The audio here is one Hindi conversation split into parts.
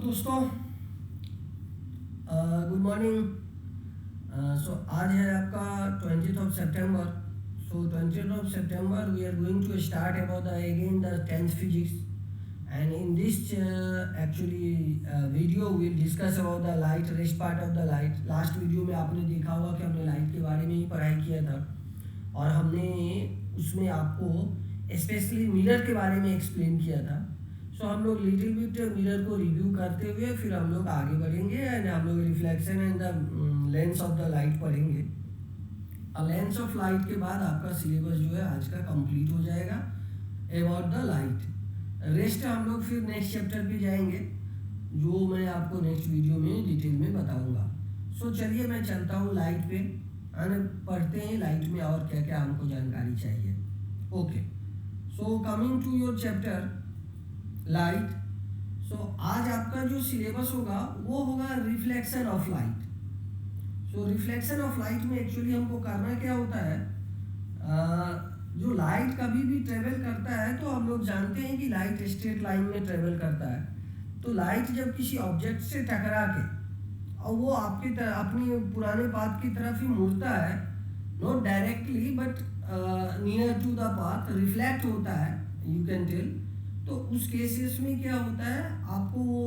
दोस्तों, गुड मॉर्निंग। आज है आपका 20th of September. So 20th of September we are going to start about the 10th physics, and in this video we will discuss about the light, rest part of the light. Last video में आपने देखा होगा कि हमने लाइट के बारे में ही पढ़ाई किया था और हमने उसमें आपको स्पेशली मिरर के बारे में एक्सप्लेन किया था। सो हम लोग लिटिल बिट मिरर को रिव्यू करते हुए फिर हम लोग आगे बढ़ेंगे एंड हम लोग reflection and the lens of the light पढ़ेंगे। लेंस ऑफ लाइट के बाद आपका सिलेबस जो है आज का कंप्लीट हो जाएगा अबाउट द लाइट। रेस्ट हम लोग फिर नेक्स्ट चैप्टर पे जाएंगे जो मैं आपको नेक्स्ट वीडियो में डिटेल में बताऊंगा। सो चलिए मैं चलता हूँ लाइट पे, आने पढ़ते हैं लाइट में और क्या क्या हमको जानकारी चाहिए। Okay, so coming to your chapter light. So आज आपका जो सिलेबस होगा वो होगा reflection of light. So reflection of light में एक्चुअली हमको करना क्या होता है, जो लाइट कभी भी ट्रेवल करता है तो हम लोग जानते हैं कि लाइट स्ट्रेट लाइन में ट्रेवल करता है। तो लाइट जब किसी ऑब्जेक्ट से टकरा के और वो आपकी अपनी पुराने पाथ की तरफ ही मुड़ता है, not directly but near to the path reflect होता है, यू कैन टेल। तो उस केसेस में क्या होता है, आपको वो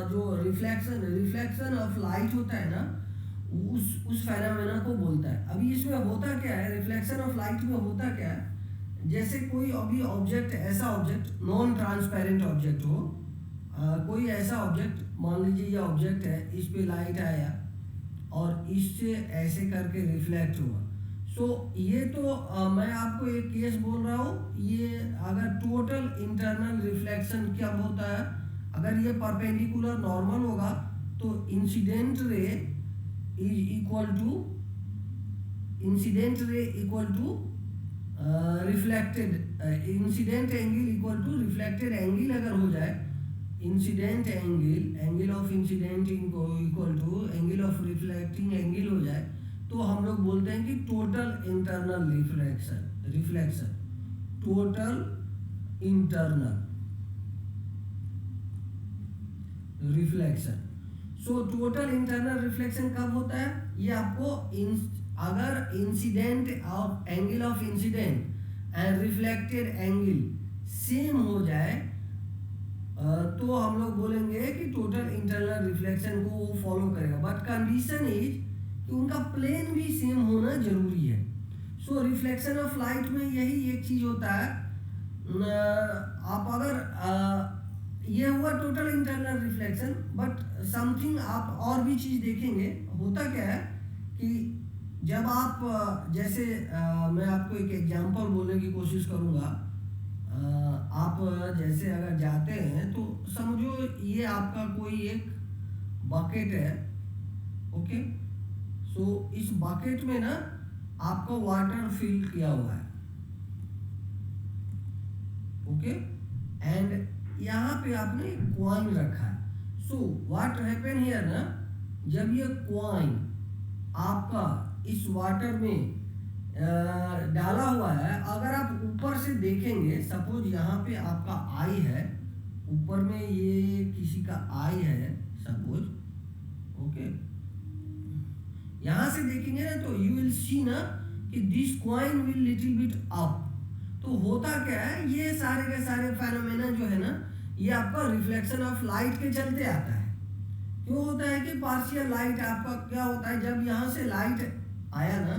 जो रिफ्लेक्शन ऑफ लाइट होता है ना, उस फेनोमेना को बोलता है। अभी इसमें होता क्या है, रिफ्लेक्शन ऑफ लाइट में होता क्या है, जैसे कोई अभी ऑब्जेक्ट, ऐसा ऑब्जेक्ट नॉन ट्रांसपेरेंट ऑब्जेक्ट हो, कोई ऐसा ऑब्जेक्ट मान लीजिए ये ऑब्जेक्ट है, इस पे लाइट आया और इससे ऐसे करके रिफ्लेक्ट हुआ। सो ये तो मैं आपको एक केस बोल रहा हूँ, ये अगर टोटल इंटरनल रिफ्लेक्शन क्या होता है, अगर ये परपेंडिकुलर नॉर्मल होगा तो incident ray equal to reflected, incident angle equal to reflected angle अगर हो जाए, incident angle of incident equal to angle of reflecting angle हो जाए, तो हम लोग बोलते हैं कि total internal reflection total internal reflection. So total internal reflection कब होता है, ये आपको अगर incident of angle of incident and reflected angle same हो जाए तो हम लोग बोलेंगे कि टोटल इंटरनल रिफ्लेक्शन को वो फॉलो करेगा। बट कंडीशन इज कि उनका प्लेन भी सेम होना जरूरी है। सो रिफ्लेक्शन ऑफ लाइट में यही एक चीज होता है, आप अगर ये हुआ total internal reflection, but something आप और भी चीज देखेंगे। होता क्या है कि जब आप जैसे मैं आपको एक एग्जांपल बोलने की कोशिश करूंगा। आप जैसे अगर जाते हैं तो समझो ये आपका कोई एक बकेट है, ओके। सो इस बकेट में ना आपका वाटर फिल किया हुआ है, ओके, एंड यहाँ पे आपने कॉइन रखा है। सो व्हाट हैपन हियर ना, जब ये कॉइन आपका इस वाटर में डाला हुआ है, अगर आप ऊपर से देखेंगे, सपोज यहाँ पे आपका आई है, ऊपर में ये किसी का आई है सपोज, ओके, यहाँ से देखेंगे ना तो यू विल सी ना कि this coin will little bit up. तो होता क्या है, ये सारे के सारे फेनोमेना जो है ना, ये आपका रिफ्लेक्शन ऑफ लाइट के चलते आता है। क्यों होता है कि पार्शियल लाइट आपका क्या होता है, जब यहाँ से लाइट आया ना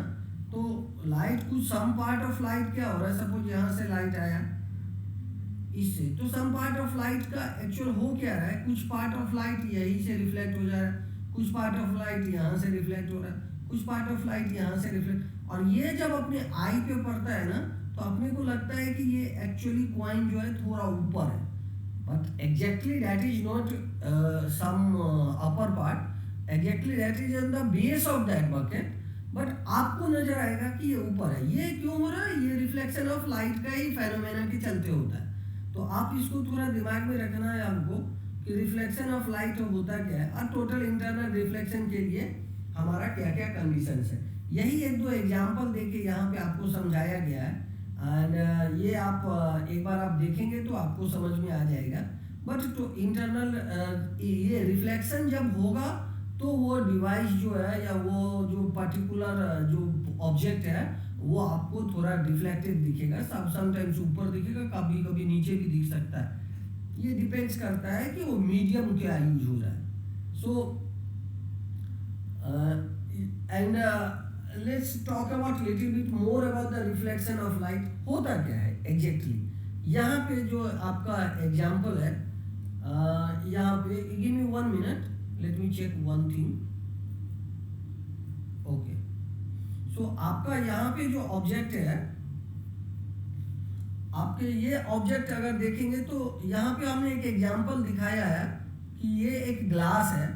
तो लाइट कुछ सम पार्ट ऑफ लाइट क्या हो रहा है, सपोज यहाँ से लाइट आया इससे, तो सम पार्ट ऑफ लाइट का एक्चुअल हो क्या रहा है, कुछ पार्ट ऑफ लाइट यहीं से रिफ्लेक्ट हो जा रहा है, कुछ पार्ट ऑफ लाइट यहाँ से रिफ्लेक्ट हो रहा है, कुछ पार्ट ऑफ लाइट यहाँ से रिफ्लेक्ट, और ये जब अपने आई पे पड़ता है ना तो अपने को लगता है कि ये एक्चुअली कॉइन जो है थोड़ा ऊपर है, but exactly that is not some upper part, exactly that is on the base of that bucket, but आपको नजर आएगा कि ये ऊपर है। ये क्यों हो रहा है, ये रिफ्लेक्शन ऑफ लाइट का ही फेनोमेना के चलते होता है। तो आप इसको थोड़ा दिमाग में रखना है आपको कि रिफ्लेक्शन ऑफ लाइट होता क्या है और टोटल इंटरनल रिफ्लेक्शन के लिए हमारा क्या क्या कंडीशंस है। यही एक दो एग्जांपल देके यहाँ पे आपको समझाया गया है, एंड ये आप एक बार आप देखेंगे तो आपको समझ में आ जाएगा। बट तो इंटरनल ये रिफ्लेक्शन जब होगा तो वो डिवाइस जो है या वो जो पर्टिकुलर जो ऑब्जेक्ट है वो आपको थोड़ा डिफ्लेक्टेड दिखेगा, समटाइम्स ऊपर दिखेगा, कभी कभी नीचे भी दिख सकता है। ये डिपेंड्स करता है कि वो मीडियम क्या यूज हो रहा है। So and let's talk about little bit more about the reflection of light. होता क्या है एग्जैक्टली यहाँ पे जो आपका एग्जाम्पल है, यहाँ पे give me 1 minute, let me check one thing. Okay, so आपका यहाँ पे जो ऑब्जेक्ट है, आपके ये ऑब्जेक्ट अगर देखेंगे तो यहाँ पे हमने एक एग्जांपल दिखाया है कि ये एक ग्लास है।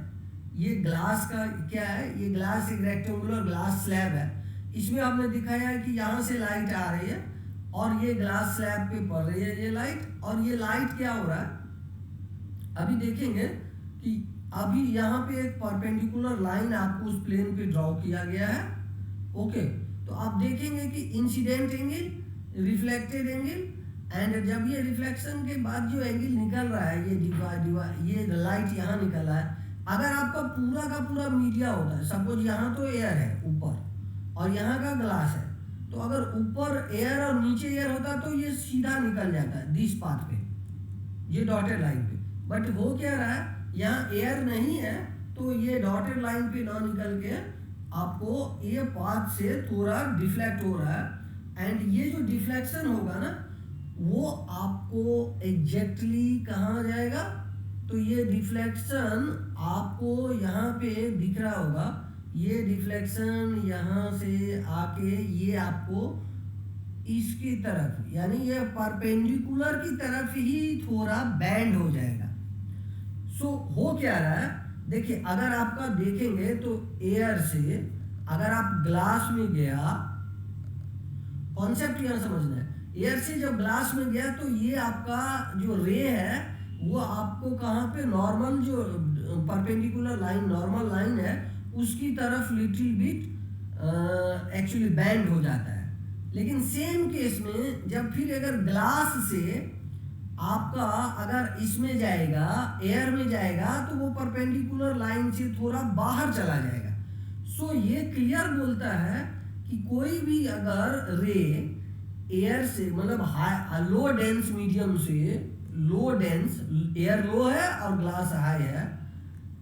ये ग्लास का क्या है, ये ग्लास एक रेक्टेंगुलर ग्लास स्लैब है। इसमें हमने दिखाया है कि यहाँ से लाइट आ रही है और ये ग्लास स्लैब पे पड़ रही है ये लाइट, और ये लाइट क्या हो रहा है अभी देखेंगे कि अभी यहाँ पे एक परपेंडिकुलर लाइन आपको उस प्लेन पे ड्रॉ किया गया है। ओके, तो आप देखेंगे कि incident angle, reflected angle, and जब ये रिफ्लेक्शन के बाद जो एंगल निकल रहा है ये लाइट यहाँ निकल रहा है। अगर आपका पूरा का पूरा मीडिया होता है, सपोज यहाँ तो एयर है ऊपर और यहाँ का ग्लास है, तो अगर ऊपर एयर और नीचे एयर होता तो ये सीधा निकल जाता है दिस पाथ पे, ये डॉटेड लाइन पे। बट हो क्या रहा है, यहाँ एयर नहीं है तो ये डॉटेड लाइन पे ना निकल के आपको ये पाथ से थोड़ा डिफ्लेक्ट हो रहा है। एंड ये जो डिफ्लेक्शन होगा ना वो आपको एग्जैक्टली कहाँ जाएगा, तो ये डिफ्लेक्शन आपको यहाँ पे दिख रहा होगा। ये डिफ्लेक्शन यहाँ से आके ये आपको इसकी तरफ, यानी ये परपेंडिकुलर की तरफ ही थोड़ा बैंड हो जाएगा। सो हो क्या रहा है, देखिए अगर आपका देखेंगे तो एयर से अगर आप ग्लास में गया, कॉन्सेप्ट यहाँ समझना है, एयर से जब ग्लास में गया तो ये आपका जो रे है वो आपको कहाँ पे नॉर्मल जो परपेंडिकुलर लाइन नॉर्मल लाइन है उसकी तरफ लिटिल बिट एक्चुअली बैंड हो जाता है। लेकिन सेम केस में जब फिर अगर ग्लास से आपका अगर इसमें जाएगा, एयर में जाएगा, तो वो परपेंडिकुलर लाइन से थोड़ा बाहर चला जाएगा। सो ये क्लियर बोलता है कि कोई भी अगर रे एयर से मतलब लो डेंस मीडियम से, लो डेंस एयर लो है और ग्लास हाई है,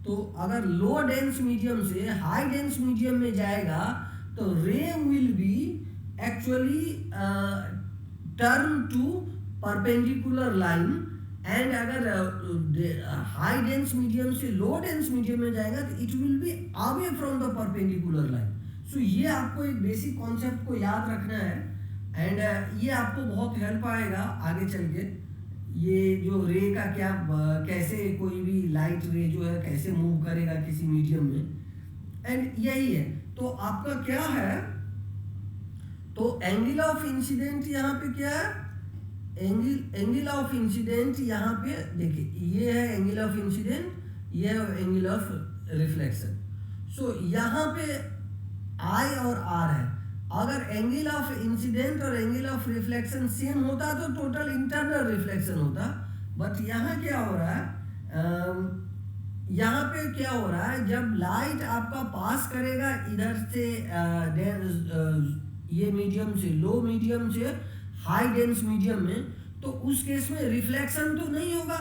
तो अगर लो डेंस मीडियम से हाई डेंस मीडियम में जाएगा तो ray will be actually turn to perpendicular line. And अगर हाई डेंस मीडियम से लो डेंस मीडियम में जाएगा तो it will be away from the perpendicular line. So ये आपको एक बेसिक कॉन्सेप्ट को याद रखना है एंड ये आपको बहुत हेल्प आएगा आगे चल के। ये जो रे का क्या कैसे कोई भी लाइट रे जो है कैसे मूव करेगा किसी मीडियम में, एंड यही है। तो आपका क्या है, तो एंगल ऑफ इंसिडेंट यहाँ पे क्या है, एंगल ऑफ इंसिडेंट यहाँ पे देखिए ये है एंगल ऑफ इंसिडेंट, ये है एंगल ऑफ रिफ्लेक्शन। सो यहाँ पे आई और आर है। अगर एंगल ऑफ इंसिडेंट और एंगल ऑफ रिफ्लेक्शन सेम होता तो टोटल इंटरनल रिफ्लेक्शन होता। बट यहाँ क्या हो रहा है, यहाँ पे क्या हो रहा है, जब लाइट आपका पास करेगा इधर से ये मीडियम से लो मीडियम से हाई डेंस मीडियम में, तो उस केस में रिफ्लेक्शन तो नहीं होगा,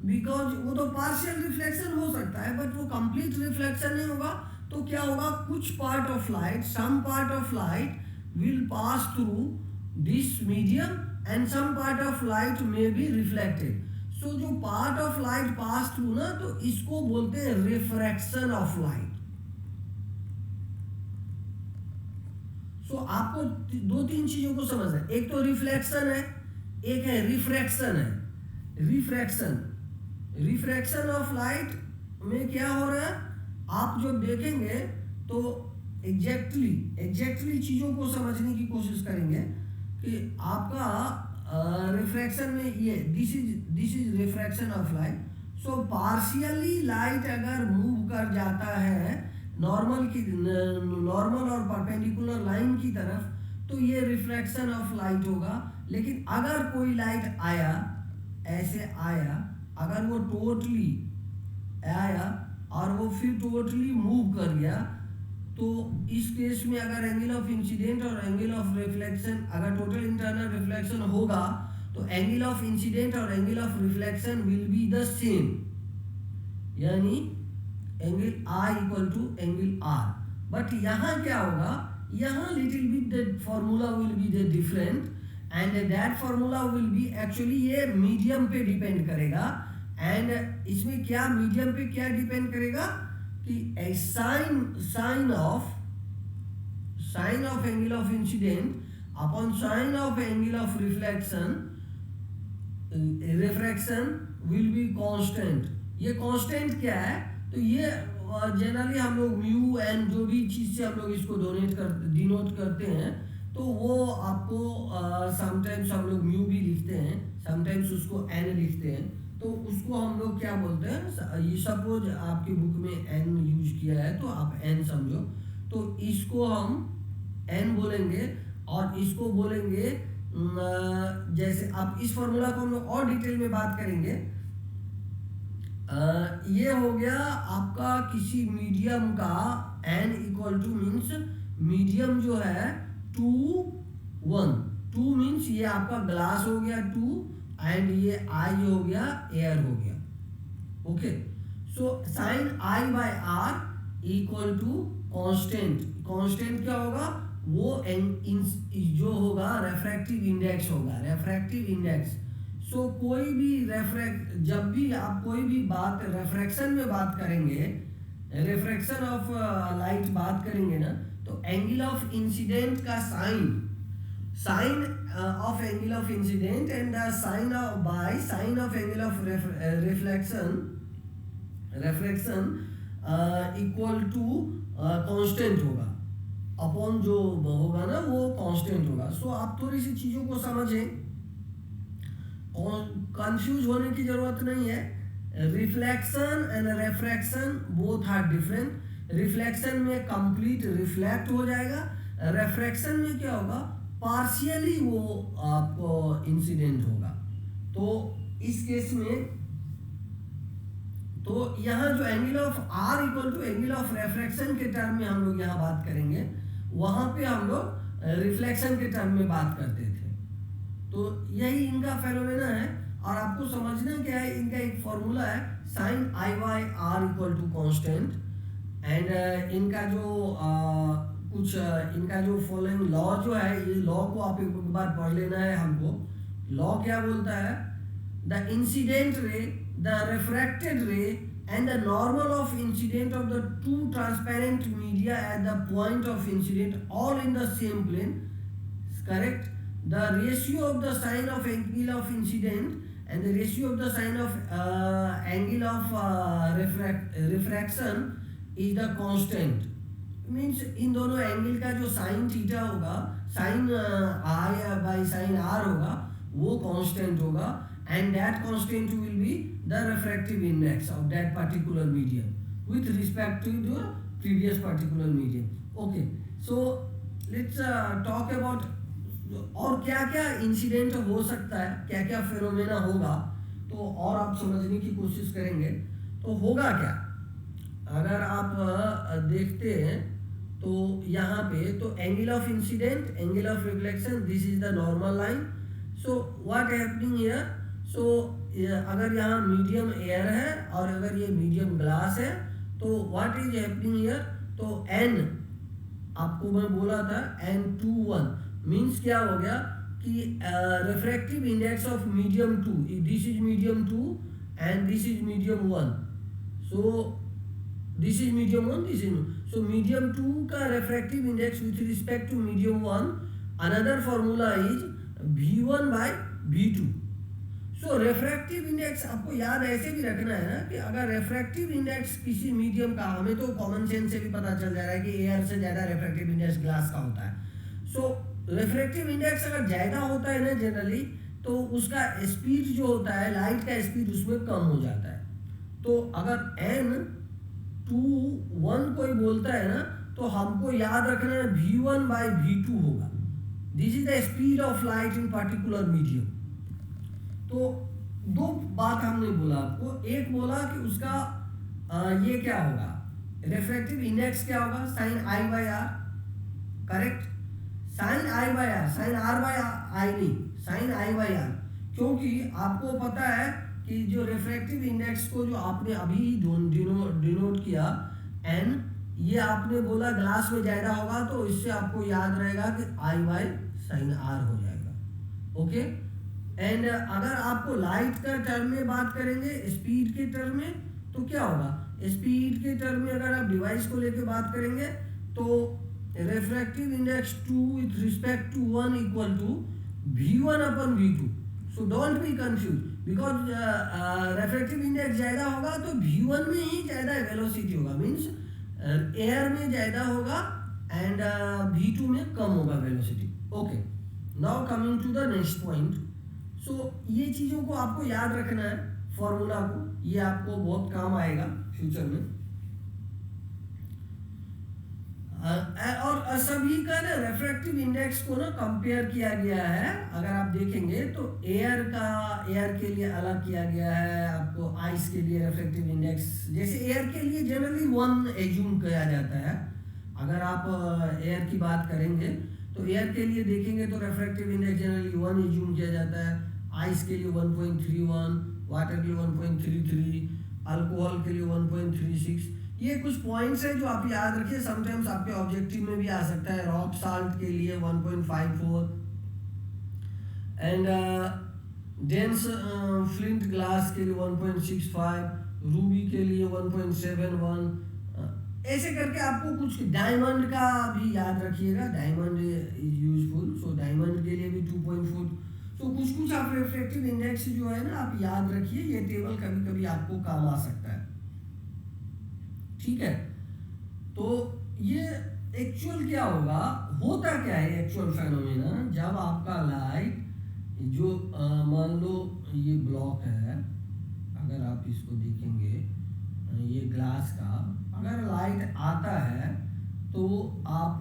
बिकॉज वो तो पार्शियल रिफ्लेक्शन हो सकता है बट वो कंप्लीट रिफ्लेक्शन नहीं होगा। तो क्या होगा, कुछ part of light, some part of light will pass through this medium and some part of light may be reflected. So जो part of light pass through ना, तो इसको बोलते हैं रिफ्रैक्शन ऑफ लाइट। सो आपको दो तीन चीजों को समझना है, एक तो रिफ्लेक्शन है, एक है रिफ्रैक्शन है। रिफ्रैक्शन ऑफ लाइट में क्या हो रहा है, आप जो देखेंगे तो एग्जैक्टली चीजों को समझने की कोशिश करेंगे कि आपका रिफ्रैक्शन में ये this is refraction of light. So partially light अगर मूव कर जाता है नॉर्मल और परपेंडिकुलर लाइन की तरफ, तो ये रिफ्रैक्शन ऑफ लाइट होगा। लेकिन अगर कोई लाइट आया, ऐसे आया, अगर वो टोटली आया और वो फिर टोटली मूव कर गया, तो इस केस में अगर एंगल ऑफ इंसिडेंट और एंगल ऑफ रिफ्लेक्शन, अगर टोटल इंटरनल रिफ्लेक्शन होगा तो एंगल ऑफ इंसिडेंट और angle of reflection will be the same, यानी angle I equal to angle R। But यहाँ क्या होगा, यहाँ little bit the formula will be the different and that formula will be actually ये मीडियम पे डिपेंड करेगा। एंड इसमें क्या मीडियम पे क्या डिपेंड करेगा कि sine of angle of incident upon sine of angle of refraction will be constant. ये कांस्टेंट क्या है, तो ये जनरली हम लोग म्यू एन जो भी चीज़ से हम लोग इसको डिनोट करते हैं, तो वो आपको समटाइम्स हम लोग म्यू भी लिखते हैं, समटाइम्स उसको एन लिखते हैं। तो उसको हम लोग क्या बोलते हैं, ये सपोज आपकी बुक में एन यूज किया है तो आप एन समझो, तो इसको हम एन बोलेंगे और इसको बोलेंगे जैसे आप इस फॉर्मूला को हम लोग और डिटेल में बात करेंगे। ये हो गया आपका किसी मीडियम का n equal to means medium जो है 2 1, 2 मीन्स ये आपका ग्लास हो गया 2 एंड ये आई हो गया एयर हो गया। Okay, so sine I by r equal to constant. Constant क्या होगा, वो जो होगा रेफ्रैक्टिव इंडेक्स होगा, रेफ्रैक्टिव इंडेक्स। सो कोई भी जब भी आप कोई भी बात रेफ्रैक्शन में बात करेंगे, रिफ्रैक्शन ऑफ लाइट बात करेंगे ना, तो एंगल ऑफ इंसिडेंट का sign of angle of incident and the sine of angle of reflection equal to constant होगा, अपॉन जो होगा ना वो कांस्टेंट होगा। सो आप थोड़ी सी चीज़ों को समझें, कंफ्यूज होने की जरूरत नहीं है। Reflection and refraction both are different. Reflection में कंप्लीट रिफ्लेक्ट हो जाएगा, रेफ्रैक्शन में क्या होगा, पार्शियली वो आपको इंसिडेंट होगा। तो इस केस में तो यहाँ जो angle of R equal to angle of refraction के टर्म में हम लोग यहाँ बात करेंगे, वहां पे हम लोग रिफ्लेक्शन के टर्म में बात करते थे। तो यही इनका फेनोमेना है और आपको समझना क्या है, इनका एक फॉर्मूला है sine I by r equal to constant and इनका जो कुछ इनका जो फॉलोइंग लॉ जो है, ये लॉ को आप एक बार पढ़ लेना है हमको। लॉ क्या बोलता है, the incident ray, the refracted ray and the normal of incident of the two transparent media at the point of incident all in the same plane, correct. The ratio of the sine of angle of incident and the ratio of the sine of angle of refraction is the constant. Means इन दोनों एंगल का जो साइन थीटा होगा, sine i by sine r होगा, वो कांस्टेंट होगा and that constant will be the refractive index of that particular medium with respect to the previous particular medium. Okay, so let's talk about और क्या क्या इंसिडेंट हो सकता है, क्या क्या फेनोमेना होगा, तो और आप समझने की कोशिश करेंगे। तो होगा क्या, अगर आप देखते हैं तो यहाँ पे तो angle of incident, angle of reflection, this is the normal line. So what happening here, so अगर यहाँ मीडियम एयर है और अगर ये मीडियम ग्लास है, तो व्हाट इज हैपनिंग हियर, तो एन आपको मैं बोला था n21 मीन्स क्या हो गया कि refractive index of medium 2, this is medium 2 and this is medium 1, so this is medium 1, this is, so medium 2 का refractive index with respect to medium 1, another formula is v1 by v2। So refractive index आपको याद ऐसे भी रखना है ना कि अगर रिफ्रैक्टिव इंडेक्स किसी मीडियम का, हमें तो कॉमन सेंस से भी पता चल जा रहा है कि एयर से ज़्यादा रिफ्रैक्टिव इंडेक्स ग्लास का होता है। सो रिफ्रैक्टिव इंडेक्स अगर ज़्यादा होता है ना जनरली, तो उसका स्पीड जो होता है, लाइट का स्पीड उसमें कम हो जाता है। तो अगर n21 कोई बोलता है ना, तो हमको याद रखना है v1 बाई v2 होगा, this is the speed of light in particular medium. तो दो बात हमने बोला आपको, एक बोला कि उसका ये क्या होगा, रिफ्रैक्टिव इंडेक्स क्या होगा, sine I by R, correct, sine I by R, sine R by I नहीं, साइन आई बाय आर, क्योंकि आपको पता है कि जो रिफ्रैक्टिव इंडेक्स को जो आपने अभी डिनोट किया एन, ये आपने बोला ग्लास में ज्यादा होगा, तो इससे आपको याद रहेगा कि आई बाय साइन आर हो जाएगा, ओके। एंड अगर आपको लाइट का टर्म में बात करेंगे, स्पीड के टर्म में, तो क्या होगा, स्पीड के टर्म में अगर आप डिवाइस को लेके बात करेंगे तो refractive index 2 with respect to 1 equal to v1 upon v2, so don't be confuse, because refractive index ज्यादा होगा तो v1 में ही ज्यादा वेलोसिटी होगा, मीन्स एयर में ज्यादा होगा एंड v2 में कम होगा velocity, okay. Now coming to the next point, so ये चीज़ों को आपको याद रखना है, फॉर्मूला को, ये आपको बहुत काम आएगा फ्यूचर में। और सभी का ना रिफ्रैक्टिव इंडेक्स को ना कंपेयर किया गया है, अगर आप देखेंगे तो एयर के लिए अलग किया गया है, आपको आइस के लिए रिफ्रैक्टिव इंडेक्स, जैसे एयर के लिए जनरली 1 एज्यूम किया जाता है, अगर आप एयर की बात करेंगे तो एयर के लिए देखेंगे तो रिफ्रैक्टिव इंडेक्स जनरली 1 एज्यूम किया जाता है, आइस के लिए 1.31, वाटर के लिए 1.33, अल्कोहल के लिए 1.36, ये कुछ पॉइंट्स हैं जो आप याद रखिए, समटाइम्स आपके ऑब्जेक्टिव में भी आ सकता है। रॉक साल्ट के लिए 1.54 एंड डेंस फ्लिंट ग्लास के लिए 1.65, रूबी के लिए 1.71, ऐसे करके आपको कुछ, डायमंड का भी याद रखिएगा, diamond is useful, so diamond के लिए भी 2.4, तो कुछ आप रिफ्रैक्टिव इंडेक्स जो है ना आप याद रखिए, ये टेबल कभी कभी आपको काम आ सकता है, ठीक है। तो ये एक्चुअल क्या होगा, होता क्या है एक्चुअल फेनोमेना, जब आपका लाइट जो मान लो ये ब्लॉक है, अगर आप इसको देखेंगे, ये ग्लास का अगर लाइट आता है तो आप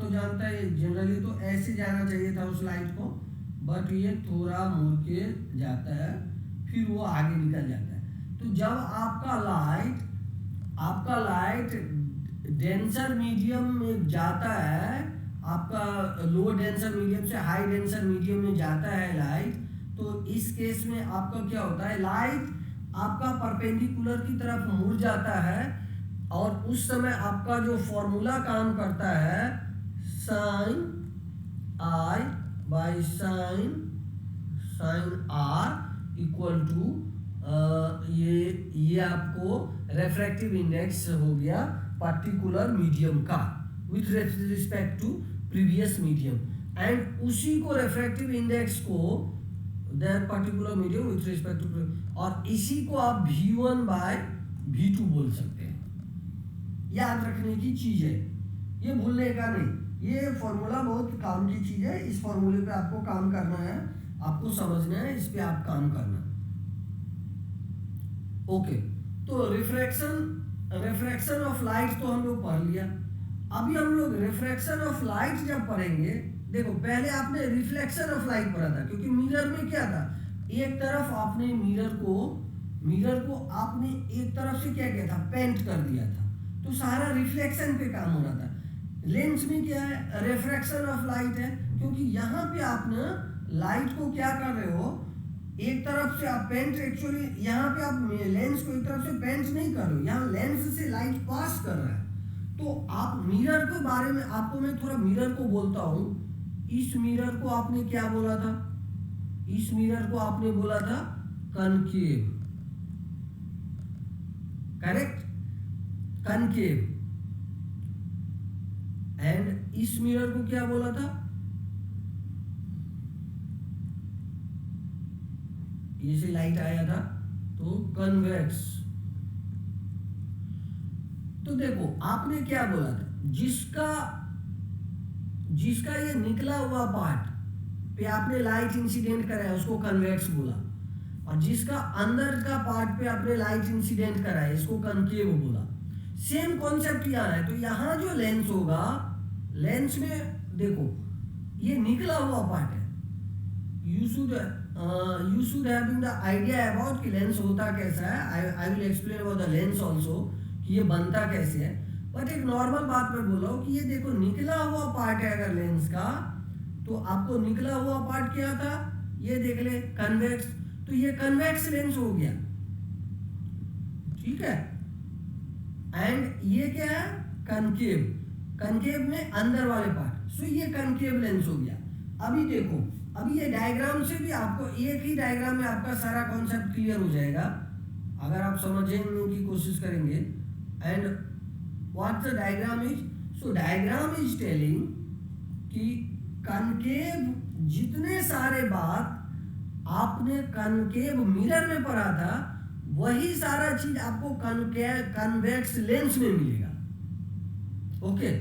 तो जानता है जनरली तो ऐसे जाना चाहिए था उस लाइट को, बट ये थोड़ा मुड़ के जाता है, फिर वो आगे निकल जाता है। तो जब आपका लाइट डेंसर मीडियम में जाता है, आपका लो डेंसर मीडियम से हाई डेंसर मीडियम में जाता है लाइट, तो इस केस में आपका क्या होता है, लाइट आपका परपेंडिकुलर की तरफ मुड़ जाता है, और उस समय आपका जो फॉर्मूला काम करता है, sine i by sine r equal to ये आपको रेफ्रैक्टिव इंडेक्स हो गया पर्टिकुलर मीडियम का with respect to previous medium, and उसी को रेफ्रैक्टिव इंडेक्स को that particular medium with respect to, और इसी को आप v1 बाय v2 बोल सकते हैं। याद रखने की चीज है, ये भूलने का नहीं, ये फॉर्मूला बहुत काम की चीज है, इस फॉर्मूले पे आपको काम करना है, आपको समझना है, इस पे आप काम करना, ओके। तो रिफ्रैक्शन ऑफ लाइट तो हम लोग पढ़ लिया, अभी हम लोग रिफ्रैक्शन ऑफ लाइट जब पढ़ेंगे, देखो पहले आपने रिफ्लेक्शन ऑफ लाइट पढ़ा था, क्योंकि मिरर में क्या था, एक तरफ आपने मिरर को आपने एक तरफ से क्या किया था, पेंट कर दिया था, तो सारा रिफ्लेक्शन पे काम हो रहा था। लेंस में क्या है, रिफ्रैक्शन ऑफ लाइट है, क्योंकि यहाँ पे आप ना लाइट को क्या कर रहे हो, एक तरफ से आप पेंट, एक्चुअली यहाँ पे आप लेंस को एक तरफ से पेंट नहीं कर रहे हो, यहाँ लेंस से लाइट पास कर रहा है। तो आप मिरर के बारे में, आपको मैं थोड़ा मिरर को बोलता हूँ, इस मिरर को आपने क्या बोला था, इस मिरर को आपने बोला था कनकेव, करेक्ट, कनकेव, एंड इस मिरर को क्या बोला था, ये से लाइट आया था तो कन्वेक्स। तो देखो आपने क्या बोला था, जिसका ये निकला हुआ पार्ट पे आपने लाइट इंसिडेंट कराया उसको कन्वेक्स बोला, और जिसका अंदर का पार्ट पे आपने लाइट इंसिडेंट कराया इसको कनकेव बोला। सेम कॉन्सेप्ट यहाँ है, तो यहाँ जो लेंस होगा, लेंस में देखो ये निकला हुआ पार्ट है, you should you should having the idea about कि लेंस होता कैसा है। I will explain about the lens also कि ये बनता कैसे है। बट एक नॉर्मल बात मैं बोल रहा हूँ कि ये देखो निकला हुआ पार्ट है अगर लेंस का, तो आपको निकला हुआ पार्ट क्या था, ये देख ले कन्वेक्स, तो ये कन्वेक्स लेंस हो गया, ठीक है। एंड ये क्या है, कनकेव, कनकेव में अंदर वाले पार्ट, सो ये कनकेव लेंस हो गया। अभी देखो, अभी ये डायग्राम से भी आपको एक ही डायग्राम में आपका सारा कॉन्सेप्ट क्लियर हो जाएगा अगर आप समझने की कोशिश करेंगे। And what the diagram is, so diagram is telling कि कनकेव, जितने सारे बात आपने कनकेव मिरर में पढ़ा था वही सारा चीज आपको कन्वेक्स लेंस में मिलेगा। ओके,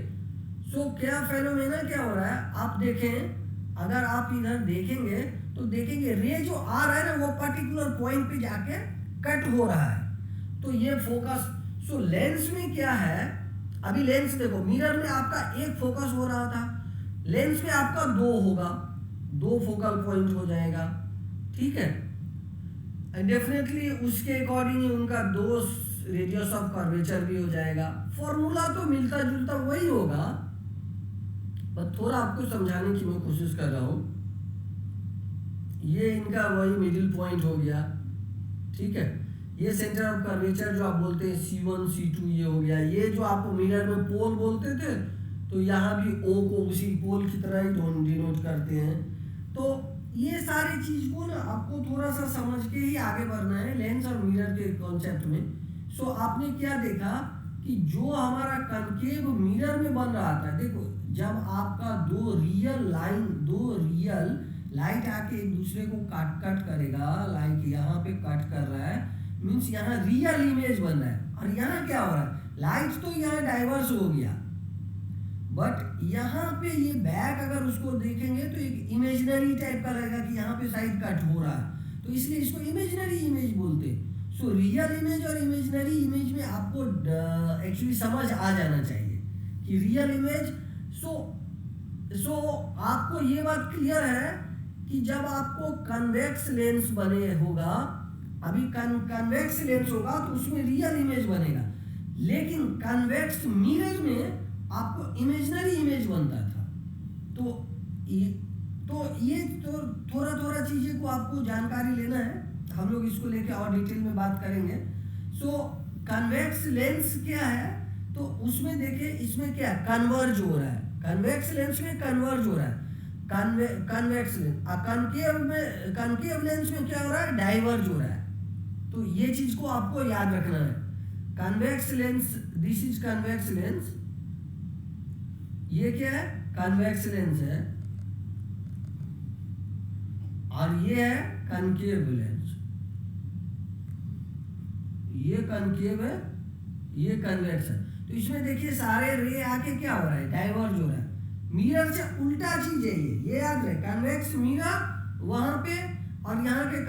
सो क्या फेनोमेना क्या हो रहा है, आप देखें, अगर आप इधर देखेंगे तो देखेंगे रे जो आ रहा है ना वो पर्टिकुलर पॉइंट पे जाके कट हो रहा है, तो ये फोकस। सो लेंस में क्या है, अभी लेंस देखो, मिरर में आपका एक फोकस हो रहा था, लेंस में आपका दो होगा, दो फोकल पॉइंट हो जाएगा, ठीक है। डेफिनेटली उसके अकॉर्डिंग ही उनका दो रेडियस ऑफ कर्वेचर भी हो जाएगा। फॉर्मूला तो मिलता जुलता वही होगा, पर थोड़ा आपको समझाने की मैं कोशिश कर रहा हूँ। ये इनका वही मिडिल पॉइंट हो गया, ठीक है। ये सेंटर ऑफ कर्वेचर जो आप बोलते हैं C1 C2 ये हो गया। ये जो आपको मिरर में पोल बोलते थे, तो यहाँ भी O को उसी पोल की तरह ही डिनोट करते हैं। तो ये सारी चीज को ना आपको थोड़ा सा समझ के ही आगे बढ़ना है लेंस और मिरर के कॉन्सेप्ट में। सो आपने क्या देखा कि जो हमारा कनकेव मिरर में बन रहा था, देखो जब आपका दो रियल लाइट आके एक दूसरे को कट करेगा, लाइक यहाँ पे कट कर रहा है, मीन्स यहाँ रियल इमेज बन रहा है। और यहाँ क्या हो रहा है, लाइट तो यहाँ डाइवर्स हो गया, बट यहाँ पे ये बैक अगर उसको देखेंगे तो एक इमेजिनरी टाइप का लगेगा कि यहाँ पे साइड कट हो रहा है, तो इसलिए इसको इमेजिनरी इमेज बोलते हैं। सो रियल इमेज और इमेजिनरी इमेज में आपको एक्चुअली समझ आ जाना चाहिए कि रियल इमेज। सो आपको ये बात क्लियर है कि जब आपको कन्वेक्स लेंस बने होगा, अभी कन्वेक्स लेंस होगा तो उसमें रियल इमेज बनेगा, लेकिन कन्वेक्स मिरर में आपको इमेजिनरी इमेज बनता था। तो ये थोड़ा थोड़ा चीजें को आपको जानकारी लेना है, हम लोग इसको लेके और डिटेल में बात करेंगे। सो कन्वेक्स लेंस क्या है, तो उसमें देखिए इसमें क्या कन्वर्ज हो रहा है, कन्वेक्स लेंस में कन्वर्ज हो रहा है, कन्वेक्स लेंस। कनकेव लेंस में क्या हो रहा है, डाइवर्ज हो रहा है। तो ये चीज को आपको याद रखना है। Convex lens, this is convex lens, ये क्या है, कन्वेक्स लेंस है, और ये है कनकेव लेंस। ये कनकेव है, ये कन्वेक्स है। तो इसमें देखिए सारे रे आके क्या हो रहा है, डाइवर्ज हो रहा है। मिरर से उल्टा चीज है ये याद रहे, कन्वेक्स मिरर वहां पे, और यहाँ के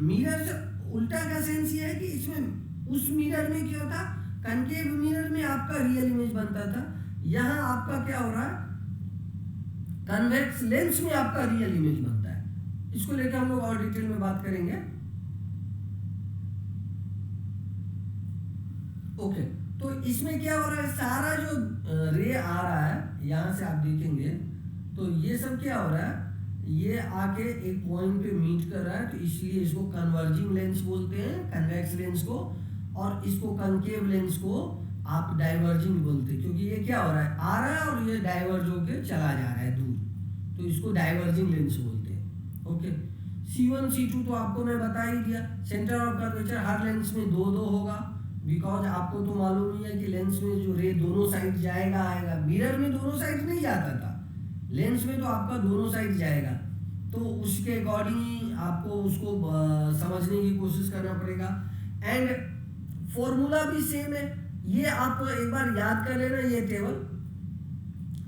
मिरर से उल्टा का सेंस ये है कि इसमें उस मिरर में क्या होता, कनकेव मिरर में आपका रियल इमेज बनता था, यहाँ आपका क्या हो रहा है, कन्वेक्स लेंस में आपका रियल इमेज बनता है। इसको लेकर हम लोग और डिटेल में बात करेंगे। ओके, तो इसमें क्या हो रहा है, सारा जो रे आ रहा है यहाँ से आप देखेंगे तो ये सब क्या हो रहा है, ये आके एक पॉइंट पे मीट कर रहा है, तो इसलिए इसको कन्वर्जिंग लेंस बोलते हैं, कन्वेक्स लेंस को, और इसको कनकेव लेंस को आप डाइवर्जिंग बोलते हैं, क्योंकि ये क्या हो रहा है, आ रहा है और ये डाइवर्ज होकर चला जा रहा है दूर, तो इसको डाइवर्जिंग लेंस बोलते हैं। ओके, C1 C2 तो आपको मैं बता ही दिया। Centre of curvature her lens में दो होगा, बिकॉज आपको तो मालूम ही है कि लेंस में जो रे दोनों साइड जाएगा आएगा, मिरर में दोनों साइड नहीं जाता था, लेंस में तो आपका दोनों साइड जाएगा, तो उसके अकॉर्डिंग आपको उसको समझने की कोशिश करना पड़ेगा। एंड फॉर्मूला भी सेम है, ये आप एक बार याद कर लेना, ये टेबल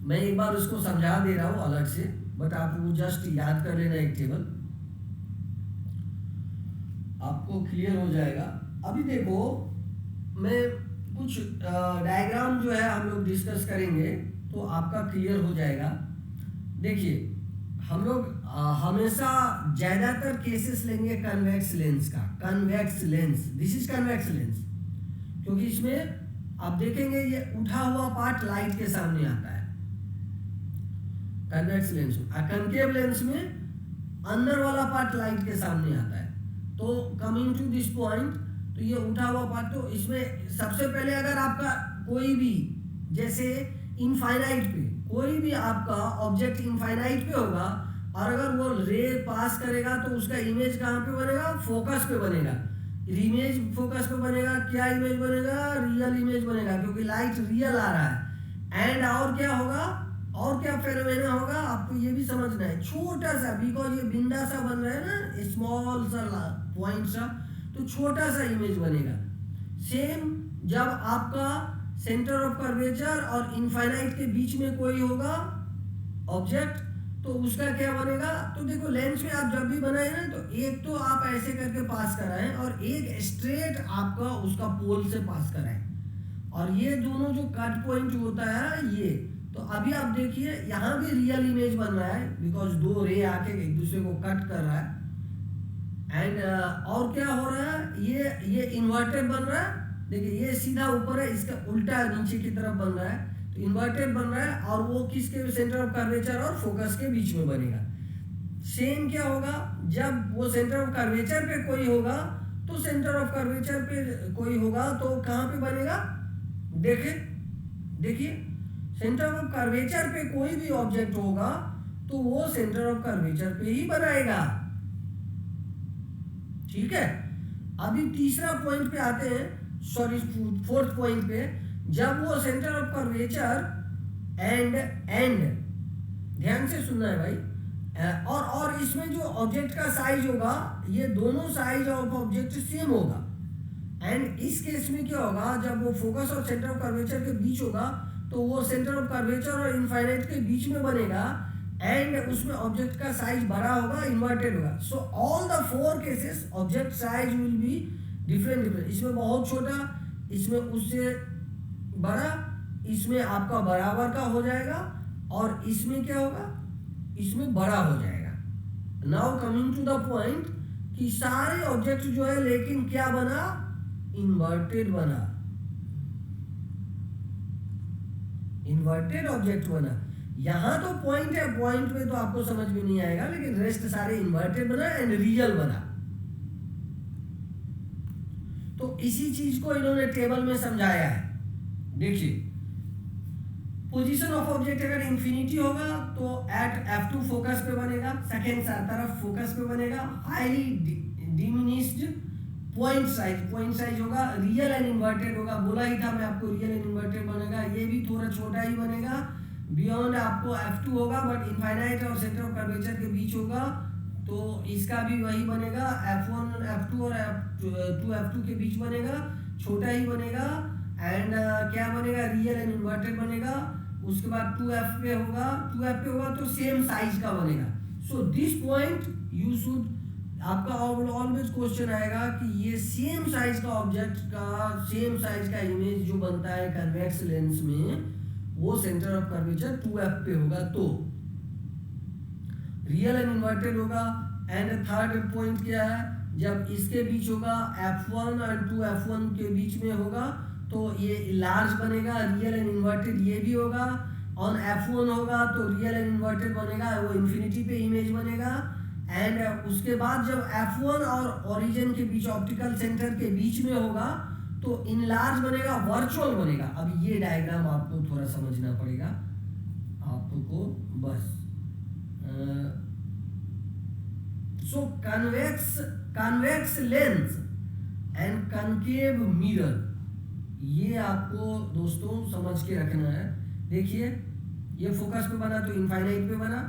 मैं एक बार उसको समझा दे रहा हूँ अलग से, बट आप वो जस्ट याद कर लेना, एक टेबल आपको क्लियर हो जाएगा। अभी देखो मैं कुछ डायग्राम जो है हम लोग डिस्कस करेंगे तो आपका क्लियर हो जाएगा। देखिए हम लोग हमेशा ज्यादातर केसेस लेंगे कन्वेक्स लेंस का, convex lens, this is convex lens, क्योंकि इसमें आप देखेंगे ये उठा हुआ पार्ट लाइट के सामने आता है कन्वेक्स लेंस में। कनकेव लेंस में अंदर वाला पार्ट लाइट के सामने आता है। तो कमिंग टू दिस पॉइंट, तो ये उठा हुआ पार्ट, तो इसमें सबसे पहले अगर आपका कोई भी, जैसे इनफाइनाइट पे कोई भी आपका ऑब्जेक्ट इनफाइनाइट पे होगा और अगर वो रे पास करेगा तो उसका इमेज कहाँ पे बनेगा, फोकस पे बनेगा। इमेज फोकस पे बनेगा, क्या इमेज बनेगा, रियल इमेज बनेगा, क्योंकि लाइट रियल आ रहा है। एंड और क्या होगा, और क्या फेनोमेना होगा आपको ये भी समझना है। छोटा सा, बिकॉज ये बिंदा सा बन रहा है ना, स्मॉल सा पॉइंट सा, तो छोटा सा इमेज बनेगा। सेम जब आपका सेंटर ऑफ कर्वेचर और इनफाइनाइट के बीच में कोई होगा ऑब्जेक्ट, तो उसका क्या बनेगा। तो देखो लेंस में आप जब भी बनाए ना, तो एक तो आप ऐसे करके पास कराएं और एक स्ट्रेट आपका उसका पोल से पास कराएं, और ये दोनों जो कट पॉइंट होता है ये, तो अभी आप देखिए यहाँ भी रियल इमेज बन रहा है, बिकॉज दो रे आके एक दूसरे को कट कर रहा है। एंड और क्या हो रहा है, ये इन्वर्टेड बन रहा है। देखिए ये सीधा ऊपर है, इसका उल्टा नीचे की तरफ बन रहा है, तो इन्वर्टेड बन रहा है, और वो किसके, सेंटर ऑफ कर्वेचर और फोकस के बीच में बनेगा। सेम क्या होगा, जब वो सेंटर ऑफ कर्वेचर पे कोई होगा, तो सेंटर ऑफ कर्वेचर पे कोई होगा तो कहाँ पे बनेगा, देखिए सेंटर ऑफ कर्वेचर पे कोई भी ऑब्जेक्ट होगा तो वो सेंटर ऑफ कर्वेचर पे ही बनाएगा। ठीक है, अभी तीसरा पॉइंट पे आते हैं, सॉरी फोर्थ पॉइंट पे। जब वो सेंटर ऑफ कर्वेचर एंड ध्यान से सुनना है भाई, और इसमें जो ऑब्जेक्ट का साइज होगा, ये दोनों साइज ऑफ ऑब्जेक्ट सेम होगा। एंड इस केस में क्या होगा, जब वो फोकस और सेंटर ऑफ कर्वेचर के बीच होगा, तो वो सेंटर ऑफ कर्वेचर और इनफाइनाइट के बीच में बनेगा, एंड उसमें ऑब्जेक्ट का साइज बड़ा होगा, इन्वर्टेड होगा। So all the four cases object size will be different. इसमें बहुत छोटा, इसमें उससे बड़ा, इसमें आपका बराबर का हो जाएगा, और इसमें क्या होगा, इसमें बड़ा हो जाएगा। Now coming to the point कि सारे ऑब्जेक्ट जो है, लेकिन क्या बना, इन्वर्टेड बना, इन्वर्टेड ऑब्जेक्ट बना। यहां तो पॉइंट है, पॉइंट में तो आपको समझ में नहीं आएगा, लेकिन रेस्ट सारे इन्वर्टेड बना एंड रियल बना। तो इसी चीज को इन्होंने टेबल में समझाया है। देखिए पोजीशन ऑफ ऑब्जेक्ट अगर इंफिनिटी होगा तो एट F2 फोकस पे बनेगा, सेकेंड तरफ फोकस पे बनेगा, हाईली डिमिनिश्ड पॉइंट साइज होगा, रियल एंड इन्वर्टेड होगा। बोला ही था मैं आपको, रियल एंड इन्वर्टेड बनेगा। ये भी थोड़ा छोटा ही बनेगा, बियॉन्ड आपको F2 होगा, बट इनफाइनाइट और सेंटर ऑफ कर्वेचर के बीच होगा, तो इसका भी वही बनेगा, F1 F2 और F2 F2 के बीच बनेगा, छोटा ही बनेगा। एंड क्या बनेगा, रियल एंड इन्वर्टेड बनेगा। उसके बाद 2F पे होगा तो सेम साइज का बनेगा। So this point you should, आपका ऑलवेज क्वेश्चन आएगा कि ये सेम साइज का ऑब्जेक्ट का सेम साइज का इमेज जो बनता है कन्वेक्स लेंस में, वो सेंटर ऑफ कर्वेचर 2F पे होगा, तो रियल एंड इन्वर्टेड होगा। एंड थर्ड पॉइंट क्या है, जब इसके बीच होगा F1 और 2F1 के बीच में होगा, तो ये लार्ज बनेगा, रियल एंड इन्वर्टेड ये भी होगा। ऑन F1 होगा तो रियल एंड इन्वर्टेड बनेगा, वो इन्फिनिटी पे इमेज बनेगा। एंड उसके बाद जब F1 और ओरिजिन के बीच, ऑप्टिकल सेंटर के बीच में होगा, तो इनलार्ज बनेगा, वर्चुअल बनेगा। अब ये डायग्राम आपको थोड़ा समझना पड़ेगा आपको बस। So convex lens and concave mirror, ये आपको दोस्तों समझ के रखना है। देखिए ये फोकस पे बना तो इनफाइनाइट पे बना,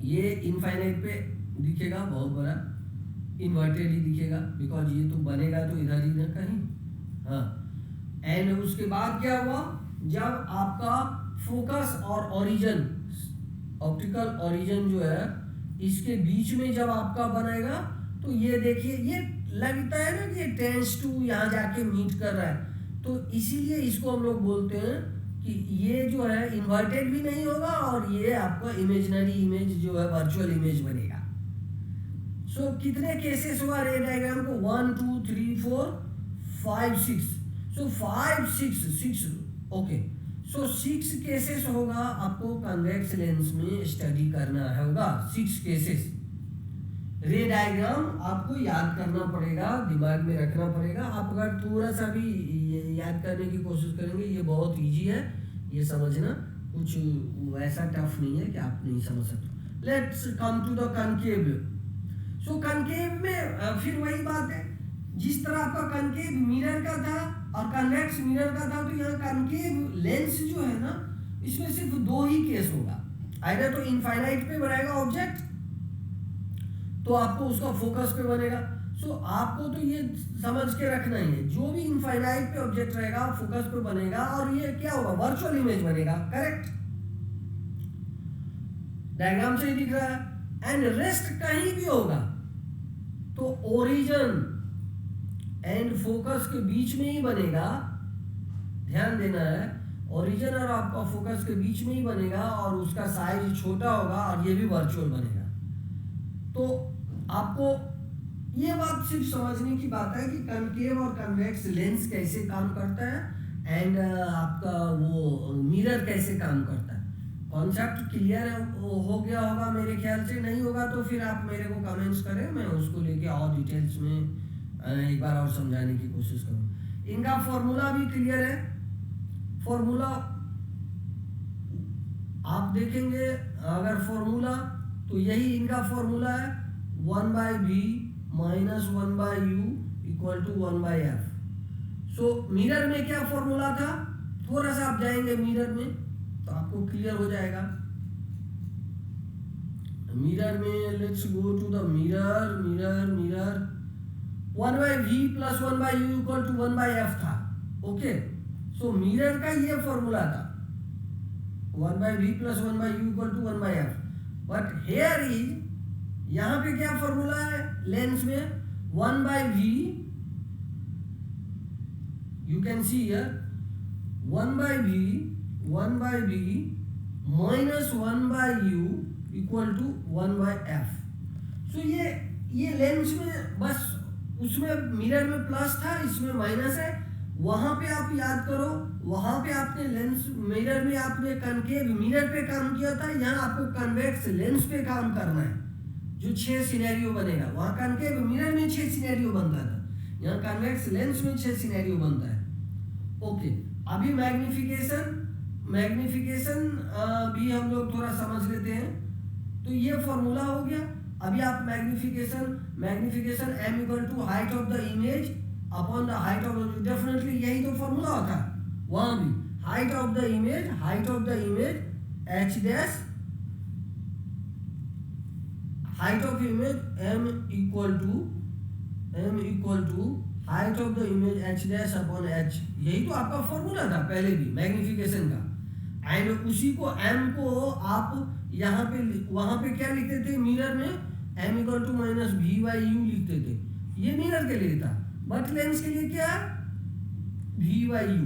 ये इनफाइनाइट पे दिखेगा बहुत बड़ा, इन्वर्टेड ही दिखेगा, बिकॉज ये तो बनेगा तो इधर ही ना कहीं। हाँ, एंड उसके बाद क्या हुआ, जब आपका फोकस और ओरिजिन, ऑप्टिकल ओरिजिन जो है, इसके बीच में जब आपका बनेगा, तो ये देखिए ये लगता है ना कि ये टेंस टू यहाँ जाके मीट कर रहा है, तो इसीलिए इसको हम लोग बोलते हैं कि ये जो है इन्वर्टेड भी नहीं होगा और ये आपका इमेजिनरी इमेज जो है वर्चुअल इमेज बनेगा। सो कितने केसेस हुआ रे डायग्राम को? 1 2 3 4 5 6। सो 5 6 ओके। सो 6 केसेस होगा आपको कन्वेक्स लेंस में स्टडी करना होगा। 6 केसेस रे डायग्राम आपको याद करना पड़ेगा, दिमाग में रखना पड़ेगा। आप अगर थोड़ा सा भी याद करने की कोशिश करेंगे, ये बहुत इजी है, ये समझना कुछ वैसा टफ नहीं है कि आप नहीं समझ सकते। Let's come to the concave. So concave में फिर वही बात है, जिस तरह आपका कनकेव मिरर का था और कन्वेक्स मिरर का था, तो यहाँ कनकेव लेंस जो है ना, इसमें सिर्फ 2 ही केस होगा। आइदर तो इनफाइनाइट पे बनाएगा ऑब्जेक्ट, तो आपको उसका फोकस पे बनेगा। सो आपको तो ये समझ के रखना ही है, जो भी इनफाइनाइट पे ऑब्जेक्ट रहेगा फोकस पे बनेगा और ये क्या होगा? वर्चुअल इमेज बनेगा। करेक्ट? डायग्राम से ही दिख रहा है। एंड रेस्ट कहीं भी होगा तो ओरिजिन एंड फोकस के बीच में ही बनेगा। ध्यान देना है, ओरिजिन और आपका फोकस के बीच में ही बनेगा और उसका साइज छोटा होगा और ये भी वर्चुअल बनेगा। तो आपको ये बात सिर्फ समझने की बात है कि कनकेव और कन्वेक्स लेंस कैसे काम करता है एंड आपका वो मिरर कैसे काम करता है। कॉन्सेप्ट क्लियर हो गया होगा मेरे ख्याल से। नहीं होगा तो फिर आप मेरे को कमेंट्स करें, मैं उसको लेके और डिटेल्स में एक बार और समझाने की कोशिश करूँ। इनका फॉर्मूला भी क्लियर है। फॉर्मूला आप देखेंगे, अगर फॉर्मूला तो यही इनका फॉर्मूला है, 1/v minus 1/u equal to 1/f। So mirror में क्या फॉर्मूला था? थोड़ा सा आप जाएंगे मिरर में तो आपको क्लियर हो जाएगा। मिरर में let's go to the mirror. 1/v plus 1/u equal to 1/f था। ओके, सो मिरर का ये फॉर्मूला था, 1/v plus 1/u equal to 1/f। But here is, यहां पे क्या फॉर्मूला है लेंस में? 1/v, you can see here 1/v minus 1/u equal to 1/f। So ये लेंस में बस, उसमें मिरर में प्लस था, इसमें माइनस है। वहां पे आप याद करो, वहां पे आपने लेंस मिरर में आपने कनकेव मिरर पे काम किया था, यहाँ आपको कन्वेक्स लेंस पे काम करना है। जो 6 सिनेरियो बनेगा, वहां कनकेव मिरर में 6 सिनेरियो बनता था, यहाँ कन्वेक्स लेंस में 6 सिनेरियो बनता है। ओके, अभी मैग्निफिकेशन भी हम लोग थोड़ा समझ लेते हैं। तो ये फॉर्मूला हो गया। अभी आप magnification m equal to height of the image upon the height of, definitely यही तो फॉर्मूला होता है वहां भी। Height of the image h dash, height of image m equal to height of the image h dash upon h। यही तो आपका फॉर्मूला था पहले भी मैग्निफिकेशन का। एंड उसी को m को आप यहाँ पे वहां पे क्या लिखते थे मिरर में? m equal to minus v/u लिखते थे। ये मिरर के लिए था, बट लेंस के लिए क्या है? v/u।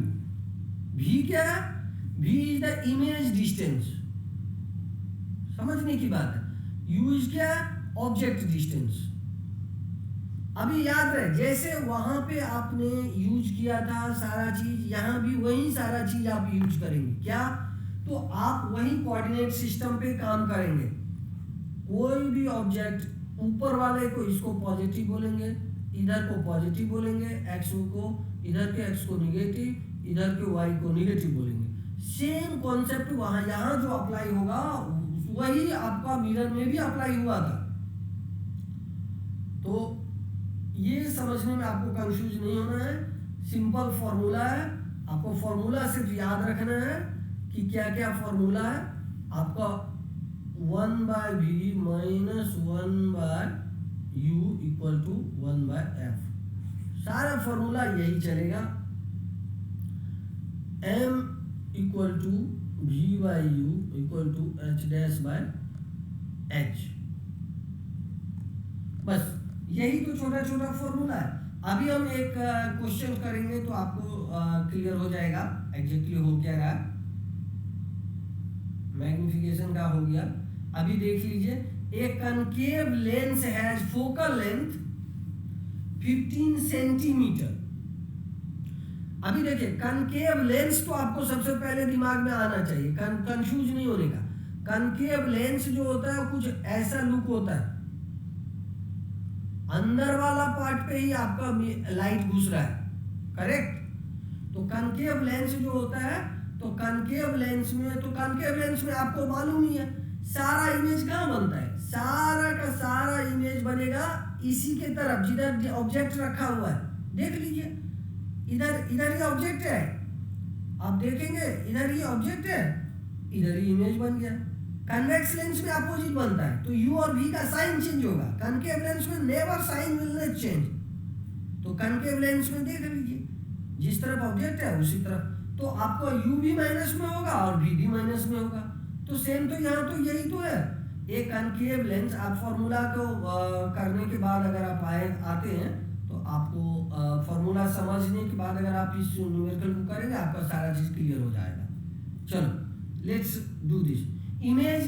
v क्या है? v is the image distance, समझने की बात है। u इज क्या? Object distance. अभी याद रहे, जैसे वहां पे आपने यूज किया था सारा चीज, यहाँ भी वही सारा चीज आप यूज करेंगे। क्या? तो आप वही कोऑर्डिनेट सिस्टम पे काम करेंगे। कोई भी ऑब्जेक्ट, ऊपर वाले को इसको पॉजिटिव बोलेंगे, इधर को पॉजिटिव बोलेंगे, एक्स को इधर के एक्स को निगेटिव, इधर के वाई को निगेटिव बोलेंगे। सेम कॉन्सेप्ट वहां यहाँ जो अप्लाई होगा वही आपका मिरर में भी अप्लाई हुआ था। तो ये समझने में आपको कंफ्यूज नहीं होना है, सिंपल फॉर्मूला है। आपको फॉर्मूला सिर्फ याद रखना है कि क्या क्या फॉर्मूला है आपका। 1/v minus 1/u equal to 1/f, सारा फॉर्मूला यही चलेगा। m equal to v/u equal to h dash by h। बस यही तो छोटा छोटा फॉर्मूला है। अभी हम एक क्वेश्चन करेंगे तो आपको क्लियर हो जाएगा एग्जैक्टली हो क्या रहा है। मैग्निफिकेशन का हो गया। अभी देख लीजिए, a concave lens has focal length 15 centimetre. अभी देखिए, कनकेव लेंस तो आपको सबसे पहले दिमाग में आना चाहिए, कंफ्यूज नहीं होने का। कनकेव लेंस जो होता है कुछ ऐसा लुक होता है, अंदर वाला पार्ट पे ही आपका लाइट घुस रहा है, करेक्ट। तो कनकेव लेंस जो होता है, तो कनकेव लेंस में आपको मालूम ही है सारा इमेज कहाँ बनता है, सारा का सारा इमेज बनेगा इसी के तरफ जिधर ऑब्जेक्ट रखा हुआ है। देख लीजिए, इधर ये ऑब्जेक्ट है, आप देखेंगे इधर ये ऑब्जेक्ट है, इधर ही इमेज बन गया। कन्वेक्स लेंस में अपोजिट बनता है, तो u और v का साइन चेंज होगा। कनकेव लेंस में never sign will not change. तो कनकेव लेंस में देख लीजिए, जिस तरफ ऑब्जेक्ट है उसी तरफ, तो आपको u भी माइनस में होगा और v भी माइनस में होगा। तो सेम तो यहाँ तो यही तो है। एक कनकेव लेंस, आप फॉर्मूला को करने के बाद अगर आप आते हैं तो आपको फॉर्मूला समझने के बाद अगर आप इस न्यूमेरिकल को करेंगे आपका सारा चीज क्लियर हो जाएगा। चलो लेट्स डू दिस। इमेज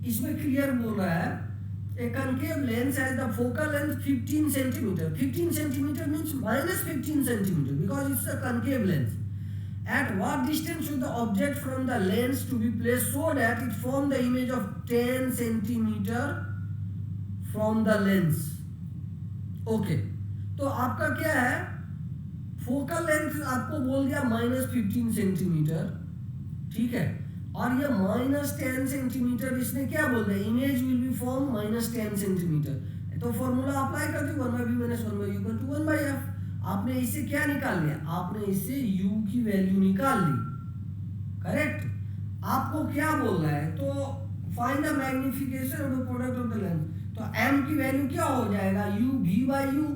इसमें क्लियर बोल रहा है, a concave lens has the focal length 15 centimetre. 15 centimetre means -15 centimetre because it's a concave lens. At what distance should the object from the lens to be placed so that it form the image of 10 centimeter from the lens? Okay, तो आपका क्या है, फोकल लेंथ आपको बोल दिया -15 सेंटीमीटर, ठीक है। और ये -10 सेंटीमीटर इसने क्या बोल दिया, image will be form -10 centimetre. तो फॉर्मूला अप्लाई कर दो, 1/v - 1/u = 1/f। आपने इससे क्या निकाल लिया, आपने इससे u की वैल्यू निकाल ली, करेक्ट। आपको क्या बोल रहा है, तो find the magnification of the product of the lens. तो m की वैल्यू क्या हो जाएगा, u v/u।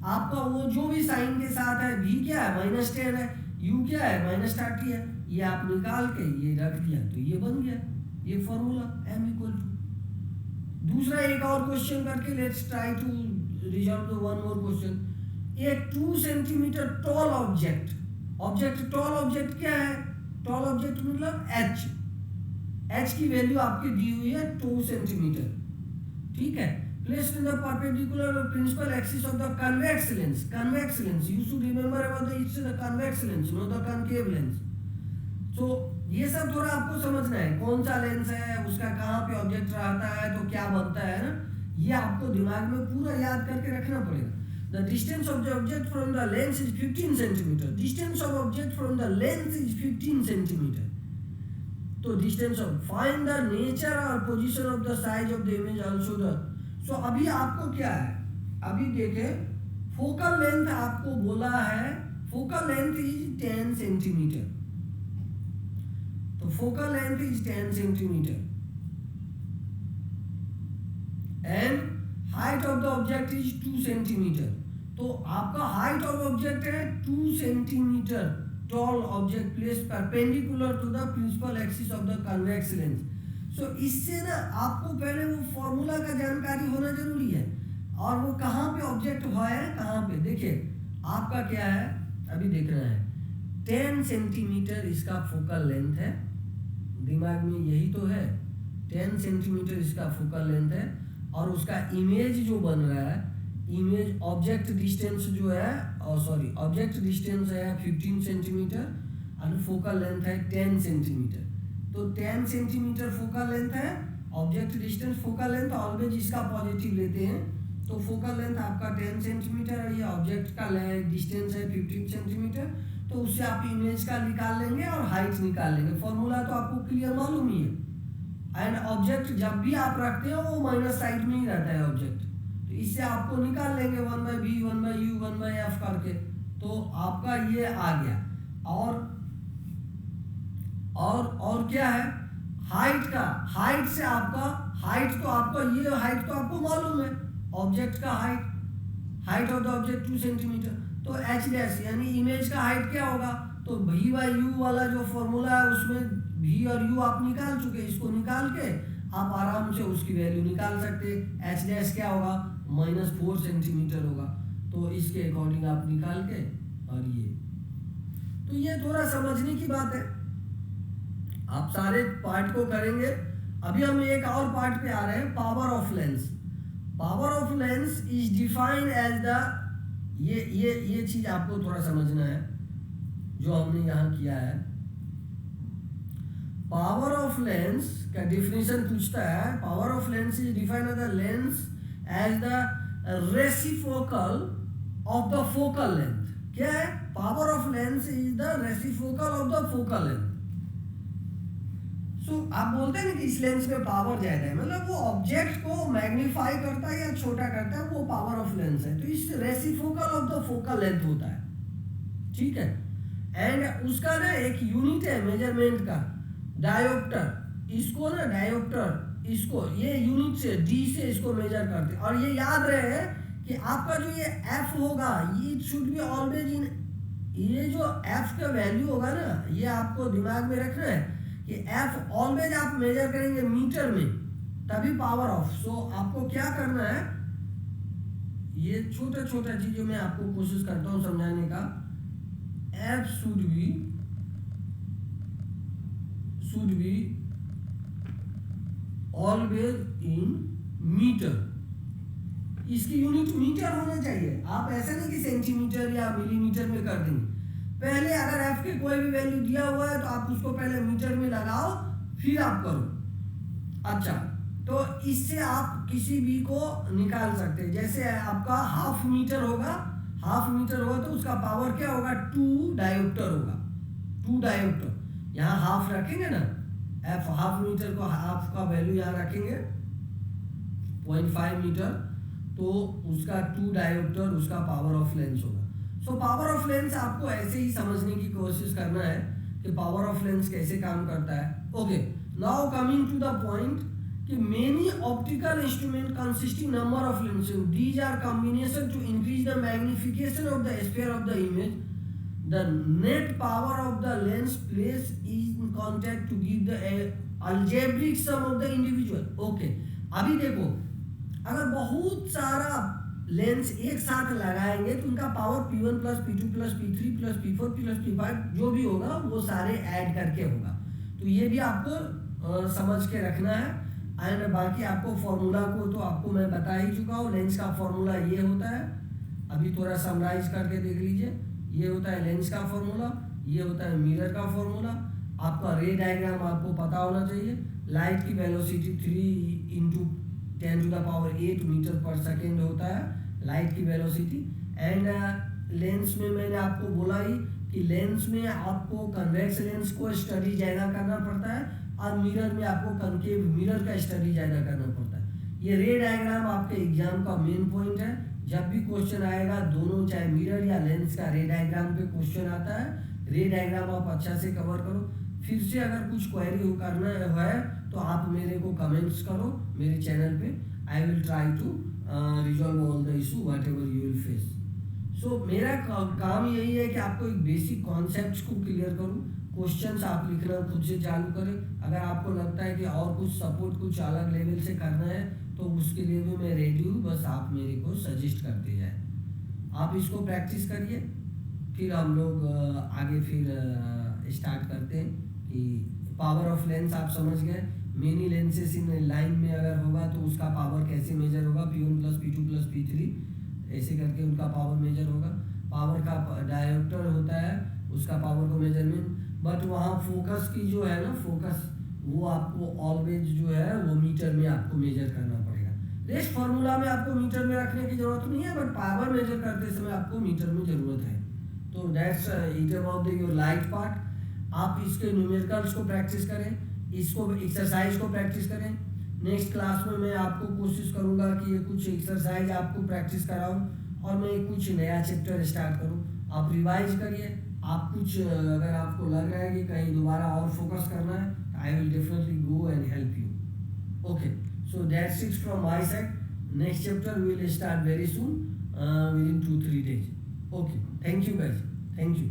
आपका वो जो भी साइन के साथ है, v क्या है -10 है, u क्या है -30 है, ये आप निकाल के ये रख दिया तो ये बन गया ये फॉर्मूला m = दूसरा एक और क्वेश्चन करके let's try to resolve the one more question. एक 2 centimetre tall object tall object क्या है, टॉल ऑब्जेक्ट मतलब h की वैल्यू आपकी दी हुई है 2 सेंटीमीटर, ठीक है। प्लेस्ड इन द परपेंडिकुलर और principal axis of the convex lens you should remember about the it's the convex lens not the concave lens. तो ये सब थोड़ा आपको समझना है, कौन सा लेंस है, उसका कहाँ पे ऑब्जेक्ट रहता है, तो क्या बनता है ना, ये आपको दिमाग में पूरा याद करके रखना पड़ेगा। The distance of the object from the lens is 15 centimeter. Distance of object from the lens is 15 centimeter. तो distance of find the nature or position of the size of the image also the. So अभी आपको क्या है, अभी देखें focal length आपको बोला है, focal length is 10 centimeter. तो focal length is 10 centimeter. And height of the object is 2 centimetre. तो आपका हाइट ऑफ ऑब्जेक्ट है 2 centimetre tall object placed perpendicular to the principal axis of the convex lens. So इससे ना आपको पहले वो फॉर्मूला का जानकारी होना जरूरी है, और वो कहाँ पे ऑब्जेक्ट हुआ है, कहाँ पे। देखिए आपका क्या है, अभी देख रहे हैं 10 सेंटीमीटर इसका फोकल लेंथ है, दिमाग में यही तो है, 10 सेंटीमीटर इसका फोकल लेंथ है, और उसका इमेज जो बन रहा है, इमेज ऑब्जेक्ट डिस्टेंस जो है, ऑब्जेक्ट डिस्टेंस है 15 सेंटीमीटर और फोकल लेंथ है 10 सेंटीमीटर। तो 10 सेंटीमीटर फोकल लेंथ है, object distance focal length always इसका पॉजिटिव लेते हैं, तो फोकल लेंथ आपका 10 सेंटीमीटर और ये ऑब्जेक्ट का डिस्टेंस है 15 सेंटीमीटर। तो उससे आप इमेज का निकाल लेंगे और हाइट निकाल लेंगे। फॉर्मूला तो आपको क्लियर मालूम ही है। एंड ऑब्जेक्ट जब भी आप रखते हो वो माइनस साइड में ही रहता है ऑब्जेक्ट, तो इससे आपको निकाल लेंगे 1/v 1/u 1/f करके, तो आपका ये आ गया। और क्या है, हाइट से आपका हाइट तो आपको मालूम है, ऑब्जेक्ट का height of the object 2 centimetre, तो h डैश यानी इमेज का हाइट क्या होगा, तो v/u वाला जो फॉर्मूला है उसमें v और u आप निकाल चुके, इसको निकाल के आप आराम से उसकी वैल्यू निकाल सकते। h डैश क्या होगा, -4 सेंटीमीटर होगा, तो इसके अकॉर्डिंग आप निकाल के, और ये तो ये थोड़ा समझने की बात है। आप सारे पार्ट को करेंगे। अभी हम एक और पार्ट पे आ रहे हैं, power of lens. Power of lens is defined as the, ये चीज आपको थोड़ा समझना है जो हमने यहाँ किया है। पावर ऑफ लेंस का डिफिनेशन पूछता है, power of lens is defined as the lens as the reciprocal of the focal length. क्या है? Power of lens is the reciprocal of the focal length. तो आप बोलते हैं कि इस लेंस में पावर ज्यादा है, मतलब वो ऑब्जेक्ट को मैग्नीफाई करता है या छोटा करता है, वो पावर ऑफ लेंस है। तो इस reciprocal of the focal length होता है, ठीक है। एंड उसका ना एक यूनिट है मेजरमेंट का, डायोप्टर। इसको ना डायोप्टर, इसको ये यूनिट से डी से इसको मेजर करते हैं। और ये याद रहे कि आपका जो ये एफ होगा, ये शुड बी ऑलवेज इन, ये जो एफ का वैल्यू होगा ना, ये आपको दिमाग में रखना है कि एफ ऑलवेज आप मेजर करेंगे मीटर में, तभी पावर ऑफ। सो आपको क्या करना है, ये छोटा छोटा चीजों में आपको कोशिश करता हूं समझाने का। F should be always in metre. इसकी यूनिट मीटर होना चाहिए। आप ऐसा नहीं कि सेंटीमीटर या मिलीमीटर में कर देंगे। पहले अगर एफ के कोई भी वैल्यू दिया हुआ है तो आप उसको पहले मीटर में लगाओ, फिर आप करो। अच्छा, तो इससे आप किसी भी को निकाल सकते हैं। जैसे आपका हाफ मीटर होगा तो उसका पावर क्या होगा, 2 डायोप्टर होगा। 2 डायोप्टर, यहाँ हाफ रखेंगे ना, एफ हाफ मीटर को हाफ का वैल्यू यहाँ रखेंगे 0.5 मीटर, तो उसका 2 डायोप्टर उसका पावर ऑफ लेंस होगा। सो पावर ऑफ लेंस आपको ऐसे ही समझने की कोशिश करना है कि पावर ऑफ लेंस कैसे काम करता है। Okay, now coming to the point कि many optical instrument consisting number of lenses, these are combination to increase the magnification of the sphere of the image. The net power of the lens place in contact to give the algebraic sum of the individual. Okay, अभी देखो, अगर बहुत सारा लेंस एक साथ लगाएंगे तो उनका power P1 plus P2 plus P3 plus P4 plus P5 जो भी होगा वो सारे ऐड करके होगा। तो ये भी आपको समझ के रखना है। एंड बाकी आपको फॉर्मूला को तो आपको मैं बता ही चुका हूँ। लेंस का फॉर्मूला ये होता है, अभी थोड़ा समराइज करके देख लीजिए। ये होता है लेंस का फॉर्मूला, ये होता है मिरर का फॉर्मूला। आपका रे डायग्राम आपको पता होना चाहिए। लाइट की वेलोसिटी 3 × 10⁸ मीटर पर सेकेंड होता है लाइट की वेलोसिटी। एंड लेंस में मैंने आपको बोला ही कि लेंस में आपको कन्वेक्स लेंस को स्टडी ज़्यादा करना पड़ता है और मिरर में आपको कनकेव मिरर का स्टडी ज़्यादा करना पड़ता है। ये रे डायग्राम आपके एग्जाम का मेन पॉइंट है। जब भी क्वेश्चन आएगा, दोनों चाहे मिरर या लेंस का रे डायग्राम पे क्वेश्चन आता है, रे डायग्राम आप अच्छा से कवर करो। फिर से अगर कुछ क्वेरी करना है तो आप मेरे को कमेंट्स करो मेरे चैनल पे। I will try to resolve all the issue whatever you will face. So मेरा काम यही है कि आपको एक बेसिक कॉन्सेप्ट्स को क्लियर करूँ। क्वेश्चंस आप लिखना खुद से चालू करें। अगर आपको लगता है कि और कुछ सपोर्ट कुछ अलग लेवल से करना है तो उसके लिए भी मैं रेडी हूँ, बस आप मेरे को सजेस्ट करते जाए। आप इसको प्रैक्टिस करिए, फिर हम लोग आगे फिर स्टार्ट करते हैं कि पावर ऑफ लेंस आप समझ गए। मेनी लेंसेस इन लाइन में अगर होगा तो उसका पावर कैसे मेजर होगा, P1 plus P2 plus P3 ऐसे करके उनका पावर मेजर होगा। पावर का डायोप्टर होता है, उसका पावर को मेजरमेंट, बट वहाँ फोकस की जो है ना, फोकस वो आपको ऑलवेज जो है वो मीटर में आपको मेजर करना पड़ेगा। रेस्ट फार्मूला में आपको मीटर में रखने की जरूरत नहीं है, बट पावर मेजर करते समय आपको मीटर में जरूरत है। तो that's it about your light part. आप इसके न्यूमेरिकल्स को प्रैक्टिस करें, इसको एक्सरसाइज को प्रैक्टिस करें। नेक्स्ट क्लास में मैं आपको कोशिश करूंगा कि ये कुछ एक्सरसाइज आपको प्रैक्टिस कराऊं और मैं कुछ नया चैप्टर स्टार्ट करूं। आप रिवाइज करिए। आप कुछ अगर आपको लग रहा है कि कहीं दोबारा और फोकस करना है, I will definitely go and help you. Okay, so that's it from my side. Next chapter we will start very soon, within 2-3 days. Okay, thank you guys, thank you.